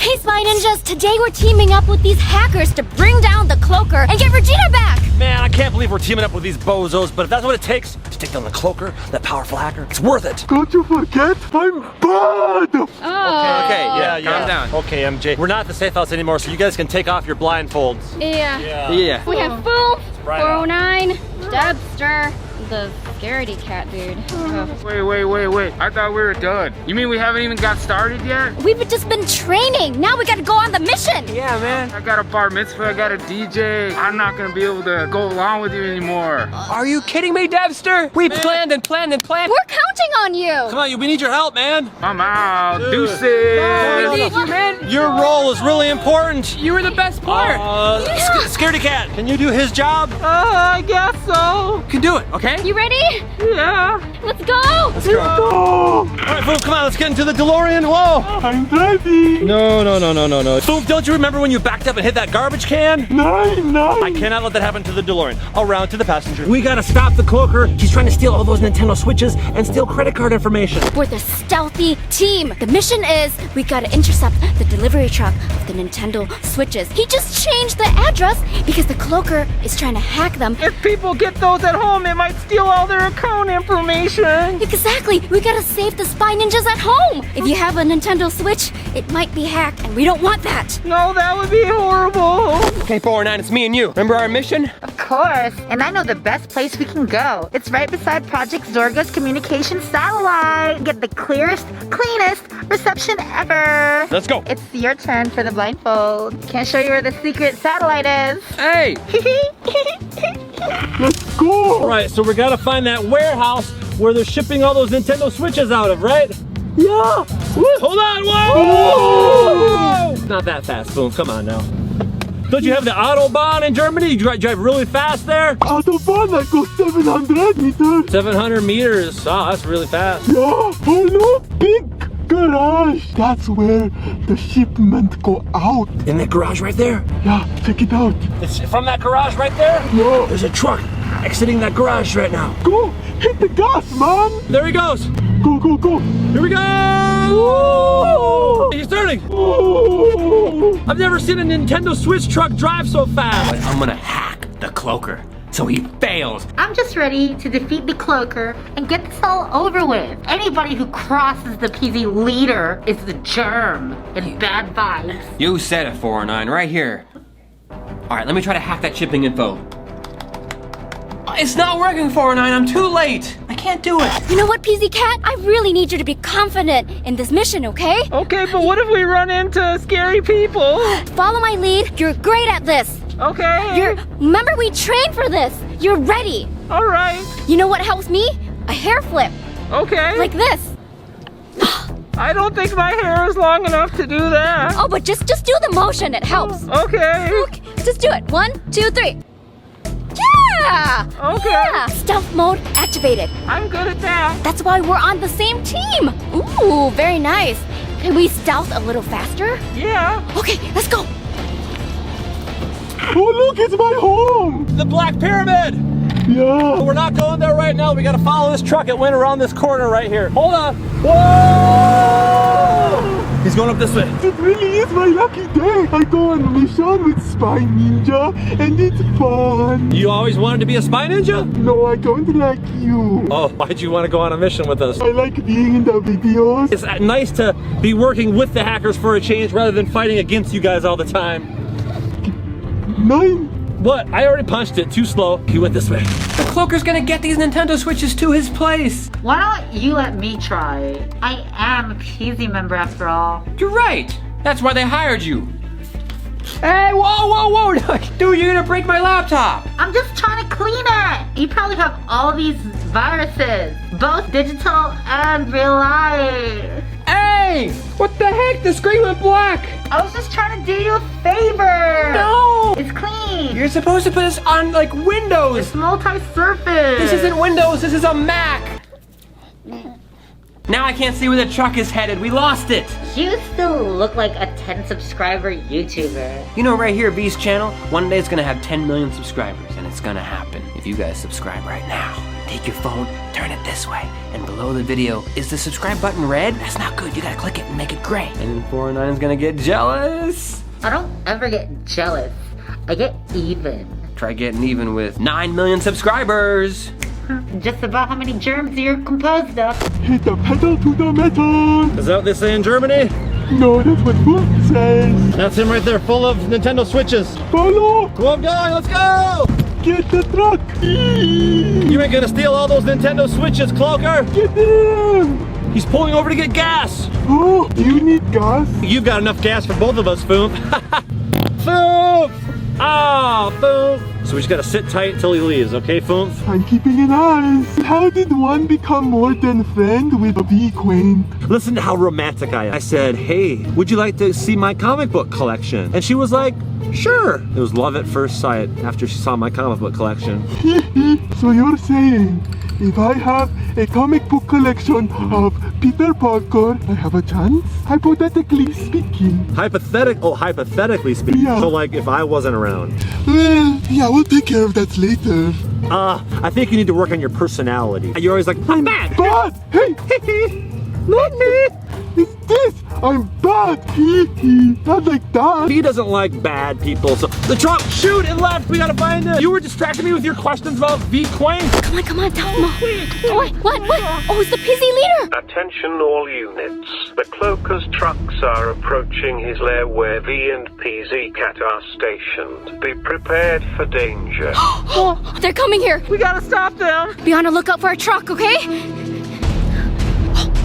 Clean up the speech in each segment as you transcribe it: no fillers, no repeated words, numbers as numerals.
Hey, Spy Ninjas, today we're teaming up with these hackers to bring down the Cloaker and get Regina back! Man, I can't believe we're teaming up with these bozos, but if that's what it takes to take down the Cloaker, that powerful hacker, it's worth it. Don't you forget, I'm bad! Okay, yeah. Calm down. Okay, MJ, we're not at the safe house anymore, so you guys can take off your blindfolds. Yeah. We have Boom, Right 409, Dubster, the scaredy cat dude. Wait. I thought we were done. You mean we haven't even got started yet? We've just been training. Now we gotta go on the mission. Yeah, man. I got a bar mitzvah, I got a DJ. I'm not gonna be able to go along with you anymore. Are you kidding me, Dubster? We planned and planned and planned. We're counting on you. Come on, we need your help, man. I'm out. Dude. Deuces. We need you, man. Your role is really important. You were the best player. Scaredy cat, can you do his job? I guess so. You can do it, okay? You ready? Yeah. Let's go. Let's go. All right, Boom, come on, let's get into the DeLorean. Whoa. I'm driving! No. Boom, don't you remember when you backed up and hit that garbage can? No! I cannot let that happen to the DeLorean. Around to the passenger. We gotta stop the Cloaker. He's trying to steal all those Nintendo Switches and steal credit card information. We're the stealthy team. The mission is we gotta intercept the delivery truck of the Nintendo Switches. He just changed the address because the Cloaker is trying to hack them. If people get those at home, it might steal all their account information. Exactly. We gotta save the Spy Ninjas at home. If you have a Nintendo Switch, it might be hacked, and we don't want that. No, that would be horrible. Okay, 409, it's me and you. Remember our mission? Of course, and I know the best place we can go. It's right beside Project Zorgo's communication satellite. Get the clearest, cleanest reception ever. Let's go. It's your turn for the blindfold. Can't show you where the secret satellite is. Hey! Let's go! All right, so we gotta find that warehouse where they're shipping all those Nintendo Switches out of, right? Yeah! Hold on, whoa! Not that fast, Boom, come on now. Don't you have the Autobahn in Germany? You drive really fast there? Autobahn, I go 700 meters! 700 meters, oh, that's really fast. Yeah! Oh look! Big garage! That's where the shipment go out. In that garage right there? Yeah, check it out. It's from that garage right there? Yeah. There's a truck exiting that garage right now. Go! Hit the gas, man! There he goes. Go! Here we go! He's turning. I've never seen a Nintendo Switch truck drive so fast. I'm gonna hack the Cloaker so he fails. I'm just ready to defeat the Cloaker and get this all over with. Anybody who crosses the PZ leader is the germ and bad vibes. You said it, 409, right here. All right, let me try to hack that shipping info. It's not working, 409, I'm too late. I can't do it. You know what, PZ Cat? I really need you to be confident in this mission, okay? Okay, but what if we run into scary people? Follow my lead. You're great at this. Okay. Remember, we trained for this. You're ready. All right. You know what helps me? A hair flip. Okay. Like this. I don't think my hair is long enough to do that. Oh, but just do the motion. It helps. Okay. Okay, just do it. 1, 2, 3. Yeah! Okay. Yeah! Stealth mode activated. I'm good at that. That's why we're on the same team. Ooh, very nice. Can we stealth a little faster? Yeah. Okay, let's go. Oh look, it's my home! The Black Pyramid. Yeah! We're not going there right now. We gotta follow this truck. It went around this corner right here. Hold on. Whoa! He's going up this way. It really is my lucky day! I go on a mission with Spy Ninja and it's fun! You always wanted to be a spy ninja? No, I don't like you! Oh, why'd you want to go on a mission with us? I like being in the videos. It's nice to be working with the hackers for a change rather than fighting against you guys all the time. 9! What? I already punched it. Too slow. He went this way. The Cloaker's gonna get these Nintendo Switches to his place. Why don't you let me try? I am a PZ member after all. You're right. That's why they hired you. Hey, whoa. Dude, you're gonna break my laptop. I'm just trying to clean it. You probably have all these viruses, both digital and real life. Hey, what the heck? The screen went black. I was just trying to do you a favor. No. It's clean. You're supposed to put this on like Windows. It's multi-surface. This isn't Windows, this is a Mac. Now I can't see where the truck is headed. We lost it. You still look like a 10 subscriber YouTuber. You know, right here, V's channel, one day it's gonna have 10 million subscribers, and it's gonna happen if you guys subscribe right now. take your phone, turn it this way, and below the video, is the subscribe button red? That's not good. You gotta click it and make it gray. And 409's gonna get jealous. I don't ever get jealous. I get even. Try getting even with 9 million subscribers. Just about how many germs you're composed of. Hit the pedal to the metal. Is that what they say in Germany? No, that's what Book says. That's him right there, full of Nintendo Switches. Follow. Go on, going, let's go! Get the truck. You ain't gonna steal all those Nintendo Switches, Cloaker! Get in. He's pulling over to get gas! Oh, do you need gas? You've got enough gas for both of us, Foomp. Foomp! Ah, Foomp! So we just gotta sit tight until he leaves, okay, Foomp? I'm keeping an eye. How did one become more than friend with the Qwaint? Listen to how romantic I am. I said, hey, would you like to see my comic book collection? And she was like, sure. It was love at first sight after she saw my comic book collection. So you're saying, if I have a comic book collection of Peter Parker, I have a chance? Hypothetically speaking. Hypothetically speaking. Yeah. So like if I wasn't around. Well, yeah, we'll take care of that later. I think you need to work on your personality. You're always like, I'm bad. Bad! Hey! Not me! It's this! I'm bad! Not like that! He doesn't like bad people, so the truck, shoot, it left, we gotta find it. You were distracting me with your questions about Qwaint. Come on, tell him. What? Oh, it's the PZ leader. Attention all units. The Cloaker's trucks are approaching his lair where V and PZ Cat are stationed. Be prepared for danger. Oh, they're coming here. We gotta stop them. Be on the lookout for a truck, okay?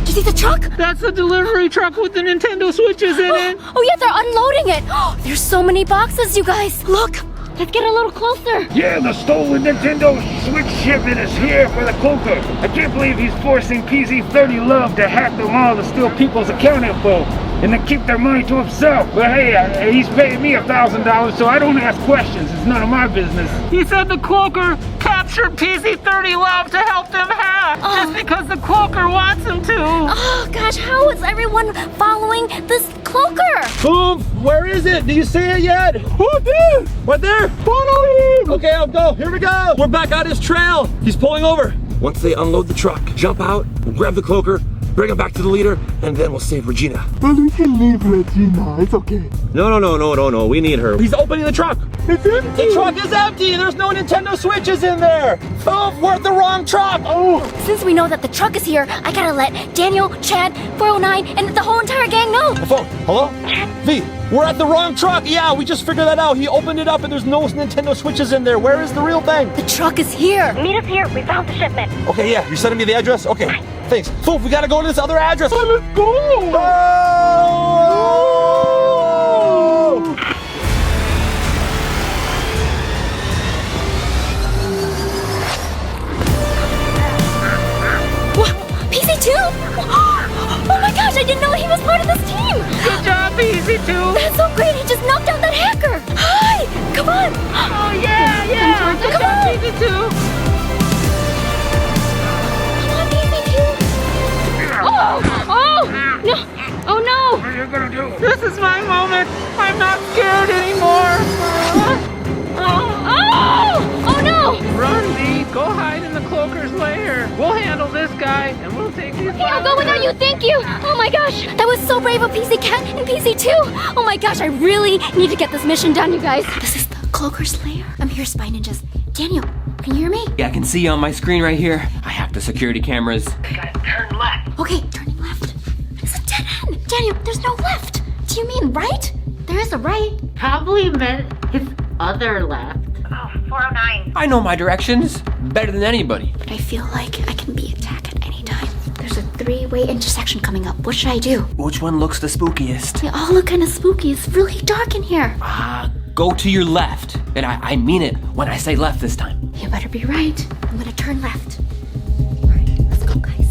You see the truck? That's the delivery truck with the Nintendo Switches in it. Oh yeah, they're unloading it. There's so many boxes, you guys. Look, let's get a little closer. Yeah, the stolen Nintendo Switch shipment is here for the Cloaker. I can't believe he's forcing PZ30 Love to hack them all to steal people's account info and then keep their money to himself. But hey, he's paying me $1,000, so I don't ask questions. It's none of my business. He said the Cloaker captured PZ30 Love to help them hack. Just because the Cloaker wants him to. Oh gosh, how is everyone following this Cloaker? Foomp, where is it? Do you see it yet? Oh, there! Right there? Follow him! Okay, I'll go. Here we go. We're back on his trail. He's pulling over. Once they unload the truck, jump out, grab the Cloaker, bring him back to the leader, and then we'll save Regina. Well, we can leave Regina. It's okay. No. We need her. He's opening the truck. It's empty! The truck is empty. There's no Nintendo Switches in there. Oh, we're at the wrong truck. Oh. Since we know that the truck is here, I gotta let Daniel, Chad, 409, and the whole entire gang know. The phone. Hello? V, we're at the wrong truck. Yeah, we just figured that out. He opened it up and there's no Nintendo Switches in there. Where is the real thing? The truck is here. Meet us here. We found the shipment. Okay, yeah. You're sending me the address? Okay. Thanks. Foop, we gotta go to this other address. Let's go! Oh! What? PZ2? Oh my gosh, I didn't know he was part of this team. Good job, PZ2. That's so great. He just knocked out that hacker. Hi, come on. Oh yeah. Good job, PZ2. Oh no! What are you gonna do? This is my moment. I'm not scared anymore. Oh no! Run, V. Go hide in the Cloaker's lair. We'll handle this guy, and we'll take these. Hey, I'll go without you. Thank you. Oh my gosh, that was so brave of PZ Cat and PZ2. Oh my gosh, I really need to get this mission done, you guys. This is the Cloaker's lair. I'm here, Spy Ninjas. Daniel, can you hear me? Yeah, I can see you on my screen right here. I hacked the security cameras. We gotta turn left. Okay, turning left. It's a dead end. Daniel, there's no left. Do you mean right? There is a right. Probably meant his other left. Oh, 409. I know my directions better than anybody. I feel like I can be attacked at any time. There's a three-way intersection coming up. What should I do? Which one looks the spookiest? They all look kind of spooky. It's really dark in here. Go to your left. And I mean it when I say left this time. You better be right. I'm gonna turn left. All right, let's go, guys.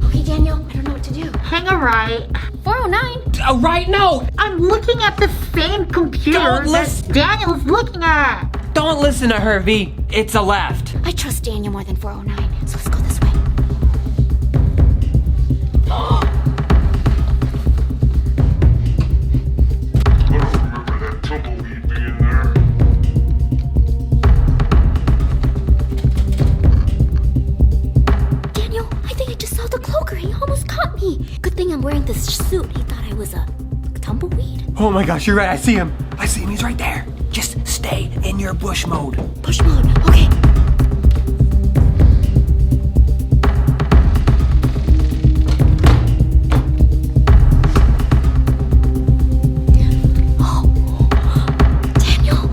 Okay, Daniel, I don't know what to do. Hang a right. 409. Right, no! I'm looking at the same computer Don't that listen. Daniel's looking at. Don't listen to her, V. It's a left. I trust Daniel more than 409, so let's go this way. I don't remember that tumbleweed being there. his suit, he thought I was a tumbleweed. Oh my gosh, you're right. I see him. He's right there. Just stay in your bush mode. Push mode, okay. Daniel,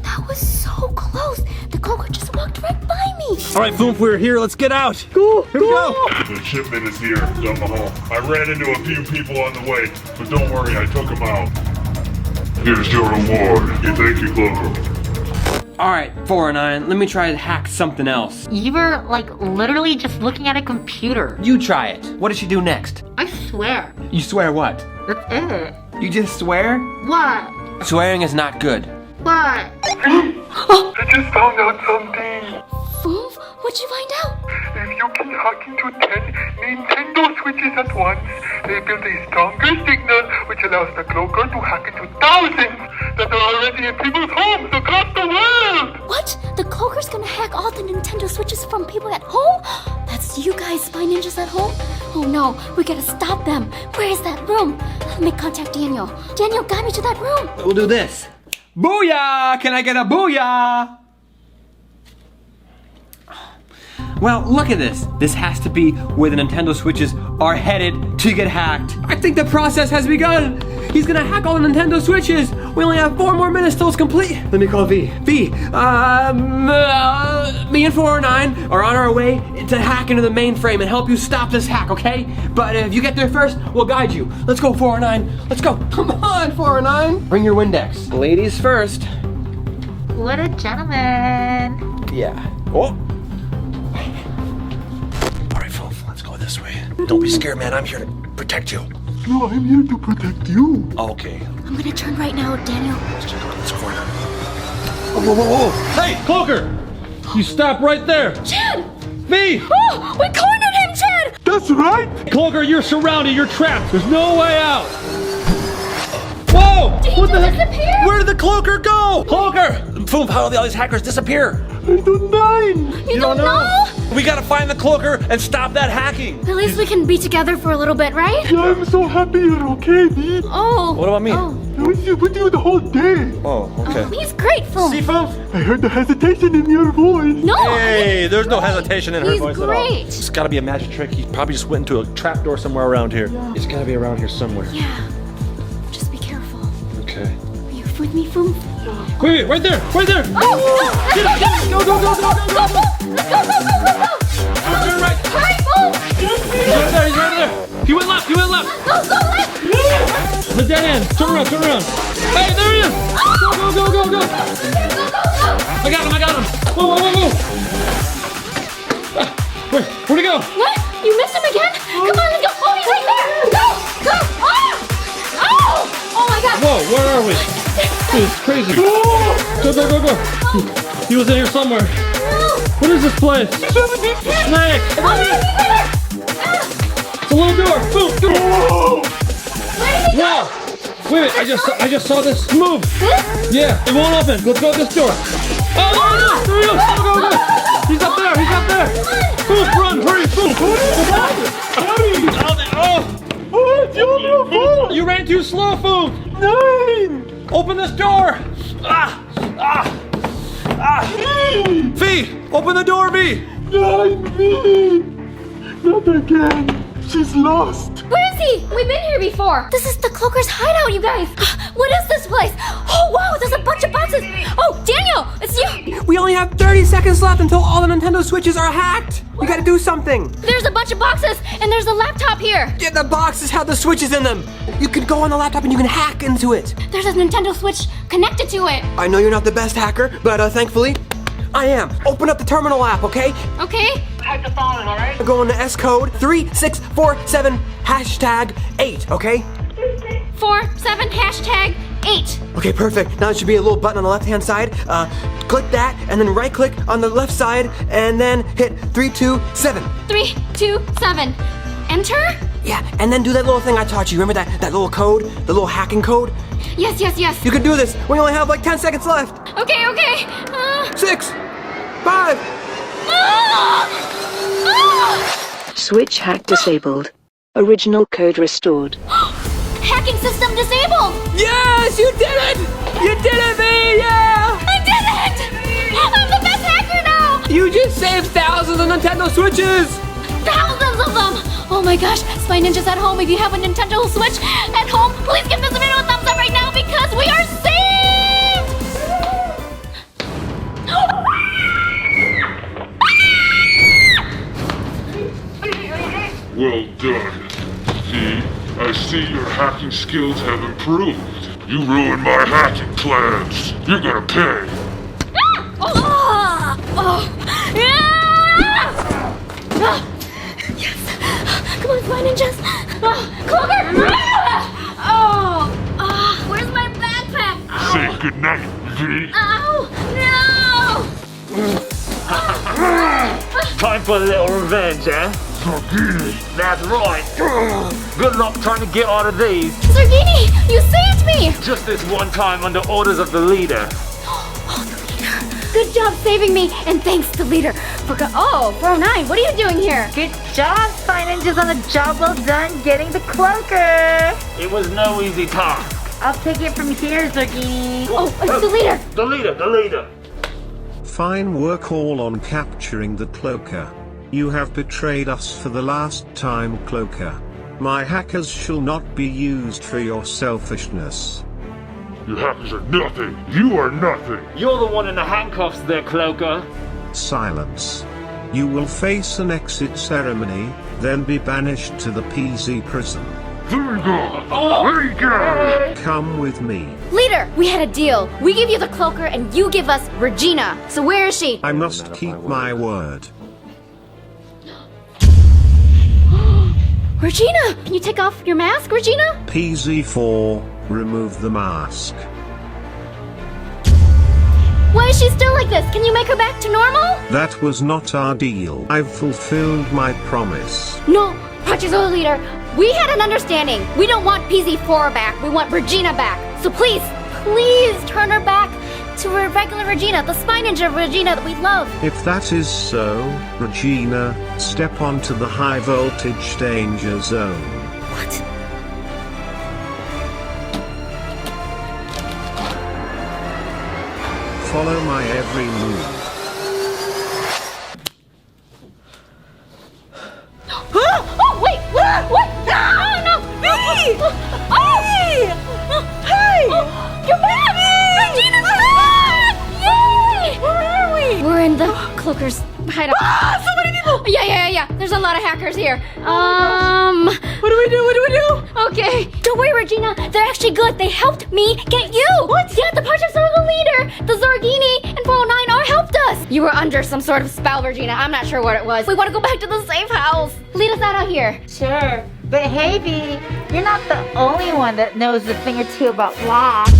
that was so close. The cloaker just walked right by me. All right, Foomp, we're here. Let's get out. Go. Here we go. The shipment is here, down the hall. I ran into a few people on the way, but don't worry, I took them out. Here's your reward. Thank you, Cloaker. All right, 409, let me try to hack something else. You were like literally just looking at a computer. You try it. What did she do next? I swear. You swear what? That's it. You just swear? What? Swearing is not good. What? I just found out something. Foomp, what'd you find out? If you can hack into 10 Nintendo Switches at once, they build a stronger signal which allows the Cloaker to hack into thousands that are already in people's homes across the world! What? The cloaker's gonna hack all the Nintendo Switches from people at home? That's you guys, spy ninjas at home? Oh no, we gotta stop them. Where is that room? Let me contact Daniel. Daniel, guide me to that room. We'll do this. Booyah! Can I get a booyah? Well, look at this. This has to be where the Nintendo Switches are headed to get hacked. I think the process has begun. He's gonna hack all the Nintendo Switches. We only have 4 more minutes till it's complete. Let me call V. V, me and 409 are on our way to hack into the mainframe and help you stop this hack, okay? But if you get there first, we'll guide you. Let's go, 409. Let's go. Come on, 409. Bring your Windex. Ladies first. What a gentleman. Yeah. Oh. All right, Foomp, let's go this way. Don't be scared, man. I'm here to protect you. No, I'm here to protect you. Okay. I'm gonna turn right now, Daniel. Let's check out this corner. Whoa. Hey, Cloaker! You stop right there. Chad! V! Oh, we cornered him, Chad! That's right. Cloaker, you're surrounded. You're trapped. There's no way out. Whoa! Did he What the heck? disappear? Where did the Cloaker go? Cloaker! Foomp, how did all these hackers disappear? I don't know. You don't know? We gotta find the Cloaker and stop that hacking. At least we can be together for a little bit, right? Yeah, I'm so happy you're okay, V. Oh. What about me? Oh. I was with you the whole day. Oh, okay. He's great, Foomp. See, Foomp? I heard the hesitation in your voice. No! Hey, there's no hesitation in her He's voice at all. great. It's gotta be a magic trick. He probably just went into a trapdoor somewhere around here. It's gotta be around here somewhere. Yeah. Just be careful. Okay. Are you with me, Foomp? Wait, right there! Right there! Oh! Let's go! Go, go, go, go, go, go! Let's go, go, go, go, go! Turn right! Hurry, Foomp! He's right there! He went left! Go, go, left! The dead end! Turn around! Hey, there he is! Go! Go, go, go, go! I got him! Whoa! Where'd he go? What? You missed him again? Come on, let's go! Oh, he's right there! Go! Oh! Oh my God! Whoa, where are we? Dude, it's crazy. Go. He was in here somewhere. What is this place? Snake! Oh, It's a little door. Boom! Wow! Wait, I just saw this move. This? Yeah, it won't open. Let's go this door. Oh, there he goes! Go! He's up there! Boom, run! Hurry! Boom! Oh! You ran too slow, Foom! 9! Open this door! V! Open the door, V! 9, V. Not again. She's lost. Where is he? We've been here before. This is the Cloaker's hideout, you guys. What is this place? Oh, wow, there's a bunch of boxes. Oh, Daniel, it's you. We only have 30 seconds left until all the Nintendo Switches are hacked. We gotta do something. There's a bunch of boxes, and there's a laptop here. Yeah, the boxes have the switches in them. You can go on the laptop and you can hack into it. There's a Nintendo Switch connected to it. I know you're not the best hacker, but thankfully, I am. Open up the terminal app, okay? Okay. Type the following, alright? Go into S code 3647 #8, okay? 47#8. Okay, perfect. Now there should be a little button on the left-hand side. Click that, and then right-click on the left side, and then hit 327. 327. Enter? Yeah, and then do that little thing I taught you. Remember that little code? The little hacking code? Yes. You can do this. We only have like 10 seconds left. Okay. 6, 5. Switch hack disabled. Original code restored. Hacking system disabled! Yes, you did it! You did it, me! Yeah! I did it! I'm the best hacker now! You just saved thousands of Nintendo Switches! Thousands of them! Oh my gosh, Spy Ninjas at home, if you have a Nintendo Switch at home, please give this video a thumbs up right now because we are saved! Well done. See? I see your hacking skills have improved. You ruined my hacking plans. You're gonna pay. Yes! Come on, Spy Ninjas! Cloaker! Where's my backpack? Say goodnight, V. Ow! No! Time for a little revenge, eh? Zorgini. That's right. Good luck trying to get out of these. Zargini, you saved me! Just this one time under orders of the leader. Good job saving me, and thanks to Leader. 409, what are you doing here? Good job, Spy Ninjas, on the job well done getting the Cloaker. It was no easy task. I'll take it from here, Zorgini. Oh, it's the Leader. The leader. Fine work all on capturing the Cloaker. You have betrayed us for the last time, Cloaker. My hackers shall not be used for your selfishness. You hackers are nothing. You are nothing. You're the one in the handcuffs there, Cloaker. Silence. You will face an exit ceremony, then be banished to the PZ prison. Very good. Very good. Come with me. Leader, we had a deal. We give you the Cloaker, and you give us Regina. So where is she? I must keep my word. Regina! Can you take off your mask, Regina? PZ4, remove the mask. Why is she still like this? Can you make her back to normal? That was not our deal. I've fulfilled my promise. No, Project Zolo Leader, we had an understanding. We don't want PZ4 back. We want Regina back. So please turn her back to her regular Regina, the Spy Ninja Regina that we love. If that is so, Regina, step onto the high voltage danger zone. What? Follow my every move. Oh, wait! What? No! Hey! Hey! You're back! Regina's back! Yay! Where are we? We're in the Cloaker's hideout. So many people! Yeah. There's a lot of hackers here. What do we do? Okay. Don't worry, Regina. They're actually good. They helped me get you. What? Yeah, the Project Zolo Leader, the Zorgini, and 409 all helped us. You were under some sort of spell, Regina. I'm not sure what it was. We want to go back to the safe house. Lead us out here. Sure. But hey, V, you're not the only one that knows a thing or two about locks.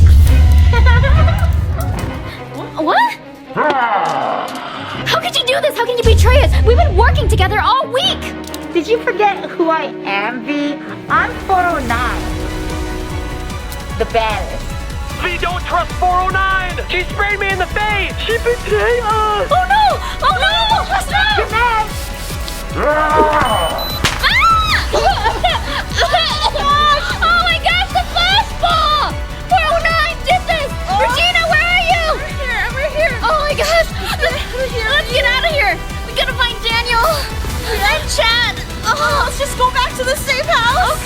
What? How could you do this? How can you betray us? We've been working together all week. Did you forget who I am, V? I'm 409. The baddest. V, don't trust 409! She sprayed me in the face! She betrayed us! Oh no! Let's go! You're next! Oh my gosh, the flashball! 409 did this! Regina, where are you? We're here. Oh my gosh! Let's get out of here! We gotta find Daniel! And Chad! Oh, let's just go back to the safe house!